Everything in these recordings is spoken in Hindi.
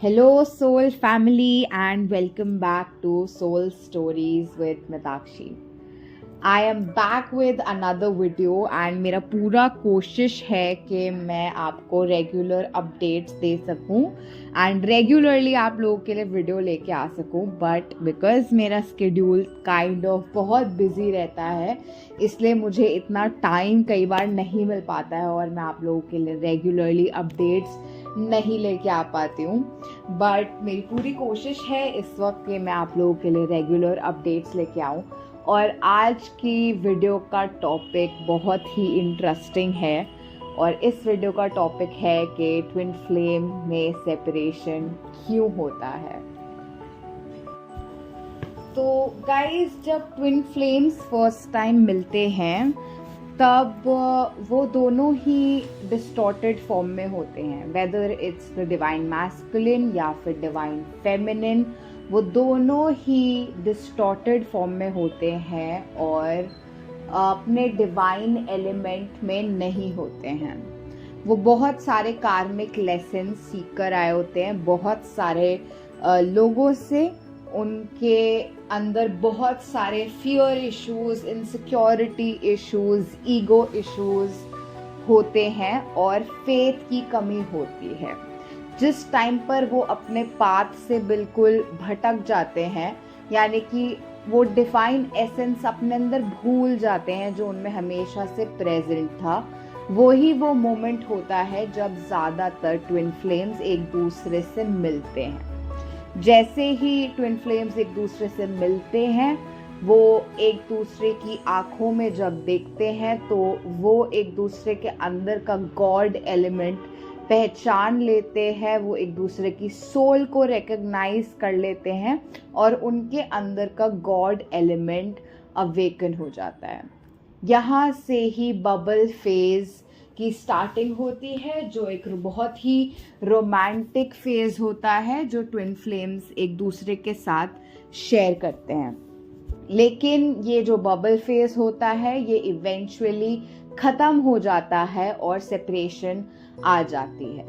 Hello, Soul family, and welcome back to Soul Stories with Mitakshi. I am back with another video and मेरा पूरा कोशिश है कि मैं आपको रेगुलर अपडेट्स दे सकूं एंड रेगुलरली आप लोगों के लिए वीडियो लेके आ सकूं, बट बिकॉज मेरा स्केड्यूल काइंड ऑफ बहुत बिजी रहता है इसलिए मुझे इतना टाइम कई बार नहीं मिल पाता है और मैं आप लोगों के लिए रेगुलरली अपडेट्स नहीं लेके आ पाती हूँ. बट मेरी पूरी कोशिश है इस वक्त कि मैं आप लोगों के लिए रेगुलर अपडेट्स लेके आऊँ. और आज की वीडियो का टॉपिक बहुत ही इंटरेस्टिंग है और इस वीडियो का टॉपिक है कि ट्विन फ्लेम में सेपरेशन क्यों होता है. तो गाइस, जब ट्विन फ्लेम्स फर्स्ट टाइम मिलते हैं तब वो दोनों ही डिस्टॉर्टेड फॉर्म में होते हैं, whether it's the divine masculine या फिर डिवाइन फेमिनिन. वो दोनों ही डिस्टॉर्टेड फॉर्म में होते हैं और अपने डिवाइन एलिमेंट में नहीं होते हैं. वो बहुत सारे कार्मिक लेसन सीख कर आए होते हैं, बहुत सारे लोगों से. उनके अंदर बहुत सारे fear issues, insecurity issues, ego issues होते हैं और फेथ की कमी होती है. जिस टाइम पर वो अपने पाथ से बिल्कुल भटक जाते हैं, यानी कि वो डिवाइन एसेंस अपने अंदर भूल जाते हैं जो उनमें हमेशा से प्रेजेंट था, वही वो मोमेंट होता है जब ज़्यादातर ट्विन फ्लेम्स एक दूसरे से मिलते हैं. जैसे ही ट्विन फ्लेम्स एक दूसरे से मिलते हैं, वो एक दूसरे की आंखों में जब देखते हैं तो वो एक दूसरे के अंदर का गॉड एलिमेंट पहचान लेते हैं, वो एक दूसरे की सोल को रिकॉग्नाइज कर लेते हैं और उनके अंदर का गॉड एलिमेंट अवेकन हो जाता है. यहाँ से ही बबल फेज की स्टार्टिंग होती है, जो एक बहुत ही रोमांटिक फेज होता है जो ट्विन फ्लेम्स एक दूसरे के साथ शेयर करते हैं. लेकिन ये जो बबल फेज होता है ये इवेंचुअली ख़त्म हो जाता है और सेपरेशन आ जाती है.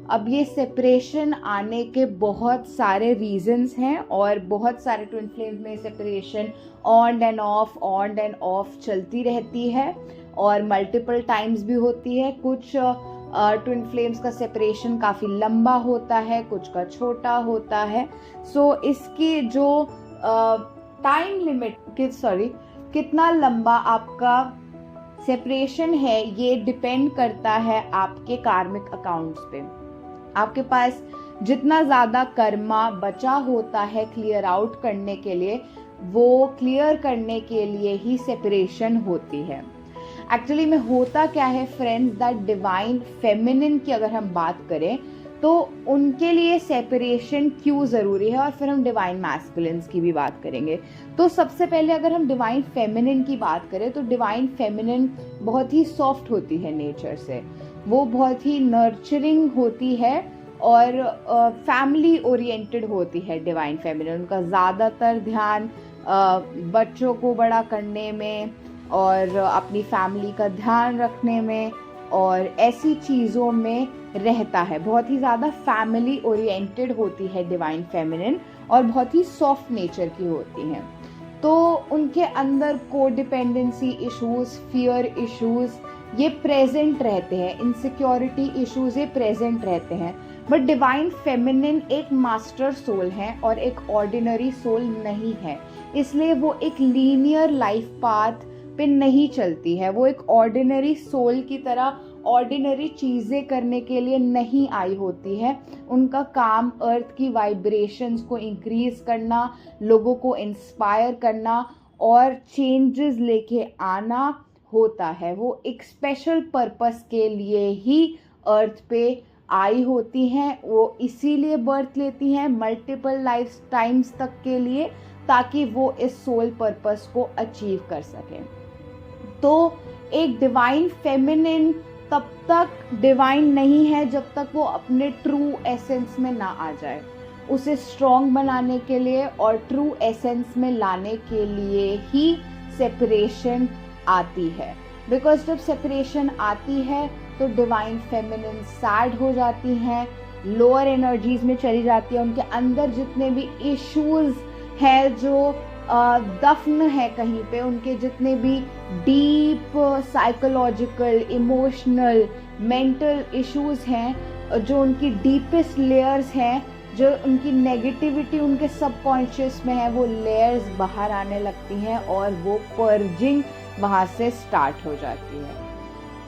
अब ये सेपरेशन आने के बहुत सारे रीजंस हैं और बहुत सारे ट्विन फ्लेम्स में सेपरेशन ऑन एंड ऑफ चलती रहती है और मल्टीपल टाइम्स भी होती है. कुछ ट्विन फ्लेम्स का सेपरेशन काफ़ी लंबा होता है, कुछ का छोटा होता है. सो इसकी जो टाइम लिमिट कितना लंबा आपका सेपरेशन है ये डिपेंड करता है आपके कार्मिक अकाउंट्स पे. आपके पास जितना ज़्यादा कर्मा बचा होता है क्लियर आउट करने के लिए, वो क्लियर करने के लिए ही सेपरेशन होती है. एक्चुअली में होता क्या है फ्रेंड्स, दैट डिवाइन फेमिनिन की अगर हम बात करें तो उनके लिए सेपरेशन क्यों ज़रूरी है, और फिर हम डिवाइन मैस्कुलिन्स की भी बात करेंगे. तो सबसे पहले अगर हम डिवाइन फेमिनिन की बात करें तो डिवाइन फेमिनिन बहुत ही सॉफ्ट होती है नेचर से, वो बहुत ही नर्चरिंग होती है और फैमिली ओरिएंटेड होती है. डिवाइन फेमिनिन उनका ज़्यादातर ध्यान बच्चों को बड़ा करने में और अपनी फैमिली का ध्यान रखने में और ऐसी चीज़ों में रहता है. बहुत ही ज़्यादा फैमिली ओरिएंटेड होती है डिवाइन फेमिनिन और बहुत ही सॉफ्ट नेचर की होती हैं. तो उनके अंदर कोडिपेंडेंसी इश्यूज, फियर इश्यूज ये प्रेजेंट रहते हैं, इनसिक्योरिटी इश्यूज ये प्रेजेंट रहते हैं. बट डिवाइन फेमिनिन एक मास्टर सोल है और एक ऑर्डिनरी सोल नहीं है, इसलिए वो एक लीनियर लाइफ पाथ पे नहीं चलती है. वो एक ऑर्डिनरी सोल की तरह ऑर्डिनरी चीज़ें करने के लिए नहीं आई होती है. उनका काम अर्थ की वाइब्रेशंस को इंक्रीज करना, लोगों को इंस्पायर करना और चेंजेस लेके आना होता है. वो एक स्पेशल पर्पस के लिए ही अर्थ पे आई होती हैं. वो इसीलिए बर्थ लेती हैं मल्टीपल लाइफ टाइम्स तक के लिए, ताकि वो इस सोल पर्पस को अचीव कर सकें. तो एक डिवाइन फेमिनिन तब तक डिवाइन नहीं है जब तक वो अपने ट्रू एसेंस में ना आ जाए. उसे स्ट्रॉन्ग बनाने के लिए और ट्रू एसेंस में लाने के लिए ही सेपरेशन आती है. बिकॉज जब सेपरेशन आती है तो डिवाइन फेमिनिन सैड हो जाती हैं लोअर एनर्जीज में चली जाती है, उनके अंदर जितने भी इश्यूज है जो दफन है कहीं पे, उनके जितने भी deep psychological, emotional, mental issues हैं, जो उनकी डीपेस्ट लेयर्स हैं, जो उनकी नेगेटिविटी उनके सबकॉन्शियस में है, वो लेयर्स बाहर आने लगती हैं और वो पर्जिंग वहाँ से स्टार्ट हो जाती है।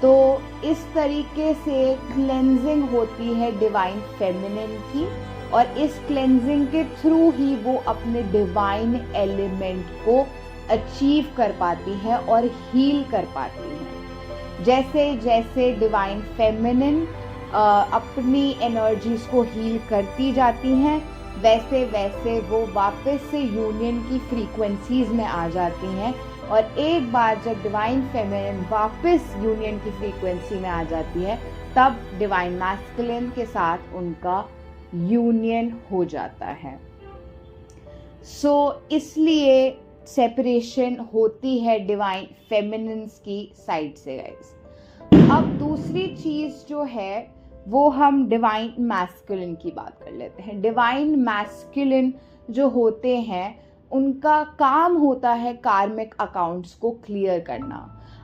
तो इस तरीके से क्लेंजिंग होती है डिवाइन फेमिनिन की, और इस क्लेंजिंग के थ्रू ही वो अपने डिवाइन एलिमेंट को अचीव कर पाती है और हील कर पाती है। जैसे जैसे डिवाइन फेमिनिन अपनी एनर्जीज को हील करती जाती हैं, वैसे वैसे वो वापस से यूनियन की फ्रीक्वेंसीज में आ जाती हैं, और एक बार जब डिवाइन फेमिनिन वापस यूनियन की फ्रीक्वेंसी में आ जाती है, तब डिवाइन मैस्कुलिन के साथ उनका यूनियन हो जाता है। इसलिए सेपरेशन होती है डिवाइन फेमिनिन्स की साइड से गाइस। अब दूसरी चीज जो है वो हम डिवाइन मैस्कुलिन की बात कर लेते हैं। डिवाइन मैस्कुलिन जो होते हैं, उनका काम होता है कार्मिक अकाउंट्स को क्लियर करना।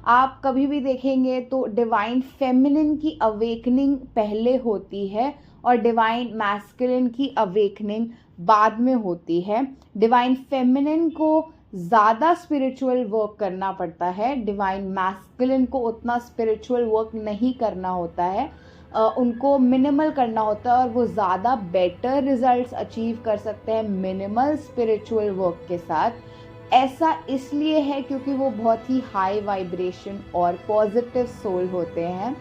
आप कभी भी देखेंगे तो डिवाइन फेमिनिन की अवेकनिंग पहले होती है और डिवाइन मैस्कुलिन की अवेकनिंग बाद में होती है। डिवाइन फेमिनिन को ज़्यादा स्पिरिचुअल वर्क करना पड़ता है, डिवाइन मैस्कुलिन को उतना स्पिरिचुअल वर्क नहीं करना होता है, उनको मिनिमल करना होता है, और वो ज़्यादा बेटर रिजल्ट्स अचीव कर सकते हैं मिनिमल स्पिरिचुअल वर्क के साथ। ऐसा इसलिए है क्योंकि वो बहुत ही हाई वाइब्रेशन और पॉजिटिव सोल होते हैं,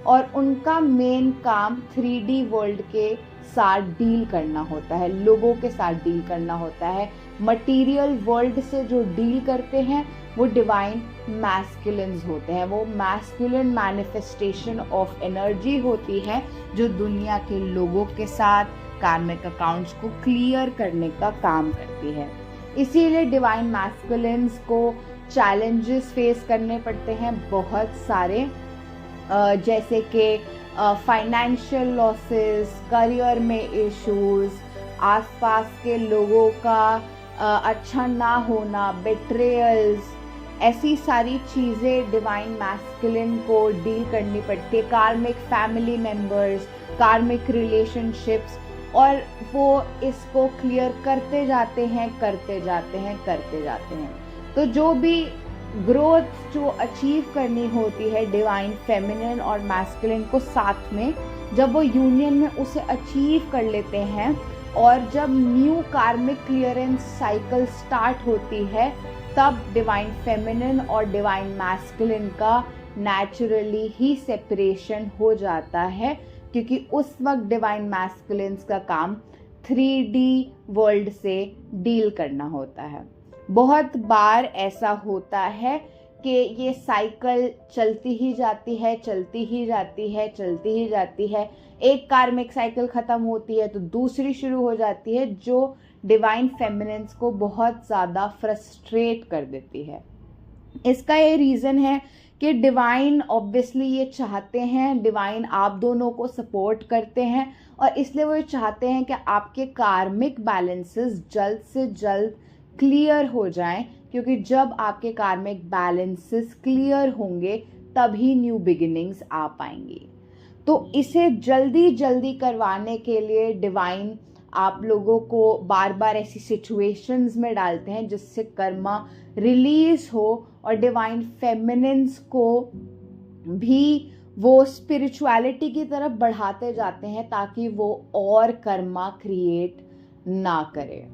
और उनका मेन काम 3D वर्ल्ड के साथ डील करना होता है, लोगों के साथ डील करना होता है। मटीरियल वर्ल्ड से जो डील करते हैं वो डिवाइन मैस्कुलिन्स होते हैं, वो मैस्कुलिन मैनिफेस्टेशन ऑफ एनर्जी होती है जो दुनिया के लोगों के साथ कार्मिक अकाउंट्स को क्लियर करने का काम करती है। इसीलिए डिवाइन मैस्कुलिन्स को चैलेंजेस फेस करने पड़ते हैं बहुत सारे, जैसे कि फाइनेंशियल लॉसेस, करियर में इश्यूज, आसपास के लोगों का अच्छा ना होना, बेट्रेयल्स, ऐसी सारी चीज़ें डिवाइन मैस्कुलिन को डील करनी पड़ती है। कार्मिक फैमिली मेंबर्स, कार्मिक रिलेशनशिप्स, और वो इसको क्लियर करते जाते हैं, करते जाते हैं, करते जाते हैं। तो जो भी ग्रोथ जो अचीव करनी होती है डिवाइन फेमिनिन और मैस्कुलिन को साथ में, जब वो यूनियन में उसे अचीव कर लेते हैं, और जब न्यू कार्मिक क्लियरेंस साइकिल स्टार्ट होती है, तब डिवाइन फेमिनिन और डिवाइन मैस्कुलिन का नेचुरली ही सेपरेशन हो जाता है, क्योंकि उस वक्त डिवाइन मैस्कुलिन्स का काम 3D वर्ल्ड से डील करना होता है। बहुत बार ऐसा होता है कि ये साइकिल चलती ही जाती है, चलती ही जाती है, चलती ही जाती है। एक कार्मिक साइकिल ख़त्म होती है तो दूसरी शुरू हो जाती है, जो डिवाइन फेमिनिन्स को बहुत ज़्यादा फ्रस्ट्रेट कर देती है। इसका ये रीज़न है कि डिवाइन ऑब्वियसली ये चाहते हैं, डिवाइन आप दोनों को सपोर्ट करते हैं, और इसलिए वो ये चाहते हैं कि आपके कार्मिक बैलेंसेस जल्द से जल्द क्लियर हो जाएं, क्योंकि जब आपके कार्मिक बैलेंसेस क्लियर होंगे तभी न्यू बिगिनिंग्स आ पाएंगी। तो इसे जल्दी जल्दी करवाने के लिए डिवाइन आप लोगों को बार बार ऐसी सिचुएशंस में डालते हैं जिससे कर्मा रिलीज हो, और डिवाइन फेमिनिन्स को भी वो स्पिरिचुअलिटी की तरफ बढ़ाते जाते हैं ताकि वो और कर्मा क्रिएट ना करे।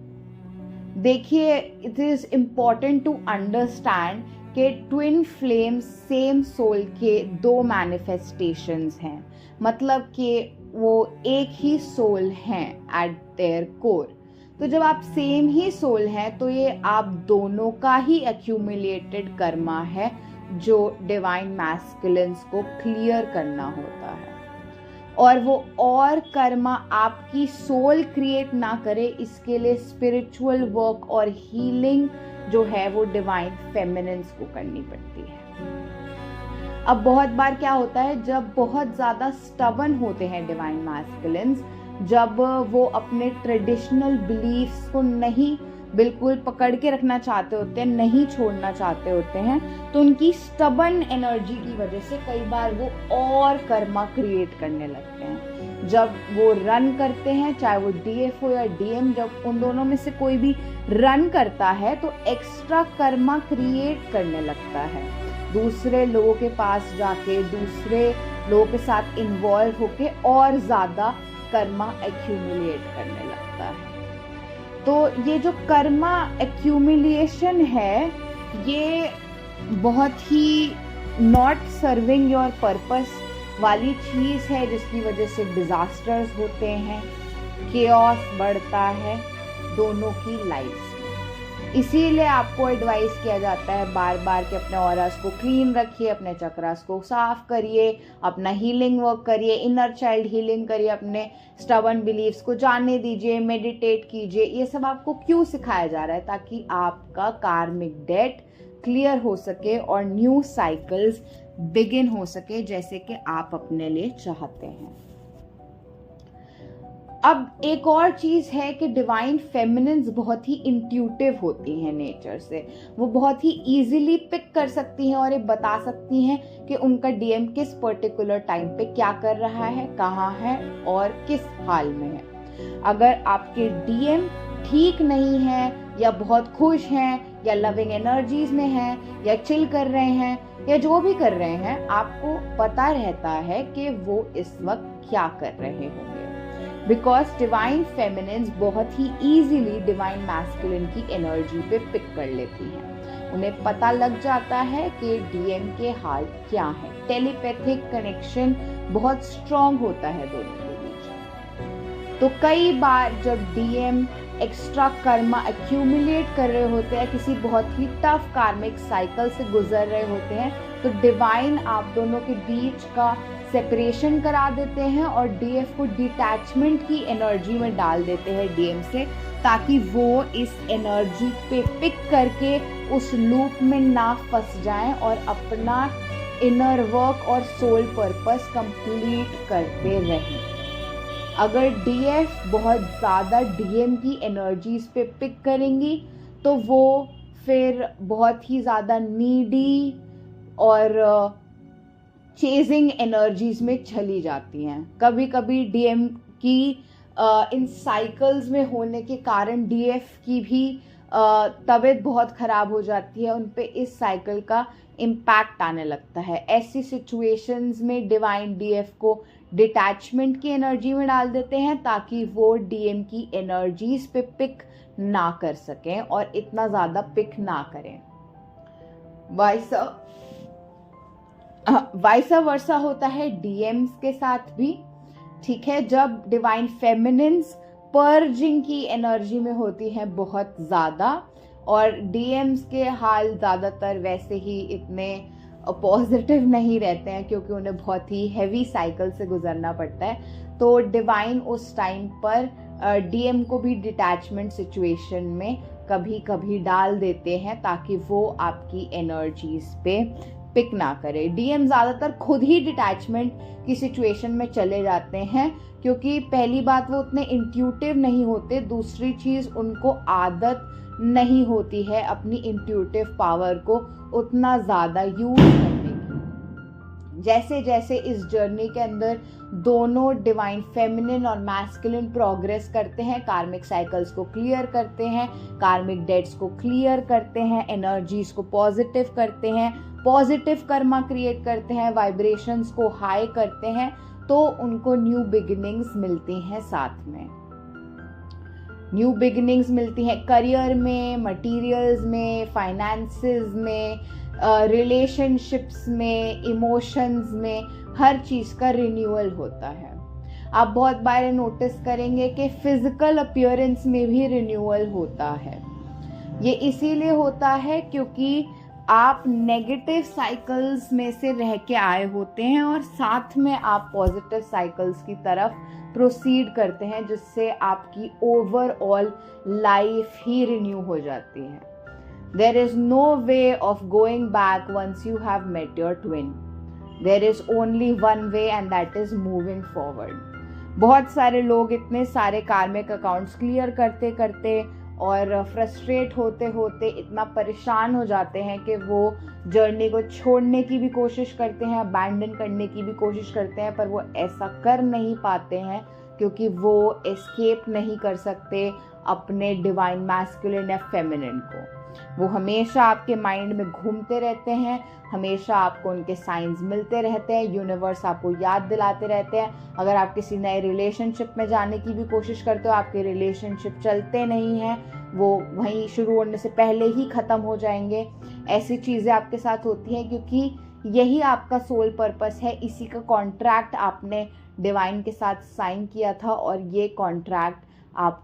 देखिए, it is important to understand कि ट्विन फ्लेम्स सेम सोल के दो मैनिफेस्टेशंस हैं, मतलब कि वो एक ही सोल हैं एट देयर कोर। तो जब आप सेम ही सोल हैं तो ये आप दोनों का ही एक्यूमुलेटेड कर्मा है जो डिवाइन मैस्कुलिन्स को क्लियर करना होता है, और वो और कर्मा आपकी सोल क्रिएट ना करे, इसके लिए स्पिरिचुअल वर्क और हीलिंग जो है वो डिवाइन फेमिनिन्स को करनी पड़ती है। अब बहुत बार क्या होता है, जब बहुत ज़्यादा स्टबन होते हैं डिवाइन मैस्कुलिन्स, जब वो अपने ट्रेडिशनल बिलीफ्स को नहीं बिल्कुल पकड़ के रखना चाहते होते हैं, नहीं छोड़ना चाहते होते हैं, तो उनकी स्टबन एनर्जी की वजह से कई बार वो और कर्मा क्रिएट करने लगते हैं। जब वो रन करते हैं, चाहे वो डीएफ हो या डीएम, जब उन दोनों में से कोई भी रन करता है तो एक्स्ट्रा कर्मा क्रिएट करने लगता है, दूसरे लोगों के पास जाके, दूसरे लोगों के साथ इन्वॉल्व होके और ज़्यादा कर्मा एक्यूमुलेट करने लगता है। तो ये जो कर्मा एक्यूमुलेशन है, ये बहुत ही नॉट सर्विंग योर पर्पस वाली चीज़ है, जिसकी वजह से डिजास्टर्स होते हैं, केओस बढ़ता है दोनों की लाइफ में। इसीलिए आपको एडवाइस किया जाता है बार बार कि अपने ऑरास को क्लीन रखिए, अपने चक्रास को साफ करिए, अपना हीलिंग वर्क करिए, इनर चाइल्ड हीलिंग करिए, अपने स्टबन बिलीव्स को जाने दीजिए, मेडिटेट कीजिए। ये सब आपको क्यों सिखाया जा रहा है? ताकि आपका कार्मिक डेट क्लियर हो सके और न्यू साइकिल्स बिगिन हो सके, जैसे कि आप अपने लिए चाहते हैं। अब एक और चीज़ है कि डिवाइन फेमिनिन्स बहुत ही इंट्यूटिव होती हैं नेचर से। वो बहुत ही इजीली पिक कर सकती हैं और ये बता सकती हैं कि उनका डीएम किस पर्टिकुलर टाइम पे क्या कर रहा है, कहाँ है और किस हाल में है। अगर आपके डीएम ठीक नहीं है या बहुत खुश हैं या लविंग एनर्जीज में हैं या चिल कर रहे हैं या जो भी कर रहे हैं, आपको पता रहता है कि वो इस वक्त क्या कर रहे होंगे, बिकॉज डिवाइन फेमिनिन्स बहुत ही इजीली डिवाइन मैस्कुलिन की एनर्जी पे पिक कर लेती हैं। उन्हें पता लग जाता है कि डीएम के हाल क्या है। टेलीपैथिक कनेक्शन बहुत स्ट्रॉन्ग होता है दोनों के बीच। तो कई बार जब डीएम एक्स्ट्रा कर्मा एक्यूमुलेट कर रहे होते हैं, किसी बहुत ही टफ कार्मिक साइकिल से गुजर रहे होते हैं, तो डिवाइन आप दोनों के बीच का सेपरेशन करा देते हैं और डीएफ को डिटैचमेंट की एनर्जी में डाल देते हैं डीएम से, ताकि वो इस एनर्जी पे पिक करके उस लूप में ना फंस जाएं और अपना इनर वर्क और सोल पर्पस कंप्लीट करते रहें। अगर डीएफ बहुत ज़्यादा डीएम की एनर्जीज पे पिक करेंगी तो वो फिर बहुत ही ज़्यादा नीडी और चेजिंग एनर्जीज में चली जाती हैं। कभी कभी डीएम की इन साइकिल्स में होने के कारण डीएफ की भी तबीयत बहुत ख़राब हो जाती है, उन पे इस साइकिल का इम्पैक्ट आने लगता है। ऐसी सिचुएशंस में डिवाइन डीएफ को डिटैचमेंट की एनर्जी में डाल देते हैं ताकि वो डीएम की एनर्जीज पे पिक ना कर सकें और इतना ज़्यादा पिक ना करें। वाइसा वर्सा होता है डीएम्स के साथ भी, ठीक है। जब डिवाइन फेमिनिन्स पर्जिंग की एनर्जी में होती हैं बहुत ज़्यादा, और डीएम्स के हाल ज़्यादातर वैसे ही इतने पॉजिटिव नहीं रहते हैं क्योंकि उन्हें बहुत ही हैवी साइकिल से गुजरना पड़ता है, तो डिवाइन उस टाइम पर डीएम को भी डिटैचमेंट सिचुएशन में कभी कभी डाल देते हैं ताकि वो आपकी एनर्जीज पे पिक ना करे। डीएम ज़्यादातर खुद ही डिटैचमेंट की सिचुएशन में चले जाते हैं क्योंकि पहली बात वो उतने इंट्यूटिव नहीं होते, दूसरी चीज़ उनको आदत नहीं होती है अपनी इंट्यूटिव पावर को उतना ज़्यादा यूज करने की। जैसे जैसे इस जर्नी के अंदर दोनों डिवाइन फेमिनिन और मैस्कुलिन प्रोग्रेस करते हैं, कार्मिक साइकिल्स को क्लियर करते हैं, कार्मिक डेट्स को क्लियर करते हैं, एनर्जीज को पॉजिटिव करते हैं, पॉजिटिव कर्मा क्रिएट करते हैं, वाइब्रेशंस को हाई करते हैं, तो उनको न्यू बिगिनिंग्स मिलती हैं। साथ में न्यू बिगिनिंग्स मिलती हैं करियर में, मटीरियल्स में, फाइनेंसेस में, रिलेशनशिप्स में, इमोशंस में, हर चीज़ का रिन्यूअल होता है। आप बहुत बार नोटिस करेंगे कि फिजिकल अपीयरेंस में भी रिन्यूअल होता है। ये इसीलिए होता है क्योंकि आप नेगेटिव साइकिल्स में से रह के आए होते हैं और साथ में आप पॉजिटिव साइकिल्स की तरफ प्रोसीड करते हैं, जिससे आपकी ओवरऑल लाइफ ही रिन्यू हो जाती है। There is no way of going back once you have met your twin. There is only one way and that is moving forward. बहुत सारे लोग इतने सारे कार्मिक अकाउंट्स क्लियर करते करते और फ्रस्ट्रेट होते होते इतना परेशान हो जाते हैं कि वो जर्नी को छोड़ने की भी कोशिश करते हैं, अबैंडन करने की भी कोशिश करते हैं, पर वो ऐसा कर नहीं पाते हैं क्योंकि वो एस्केप नहीं कर सकते अपने डिवाइन मैस्कुलिन या फेमिनिन को। वो हमेशा आपके माइंड में घूमते रहते हैं, हमेशा आपको उनके साइंस मिलते रहते हैं, यूनिवर्स आपको याद दिलाते रहते हैं। अगर आप किसी नए रिलेशनशिप में जाने की भी कोशिश करते हो, आपके रिलेशनशिप चलते नहीं हैं, वो वहीं शुरू होने से पहले ही ख़त्म हो जाएंगे। ऐसी चीज़ें आपके साथ होती हैं क्योंकि यही आपका सोल पर्पस है, इसी का कॉन्ट्रैक्ट आपने डिवाइन के साथ साइन किया था और ये कॉन्ट्रैक्ट आप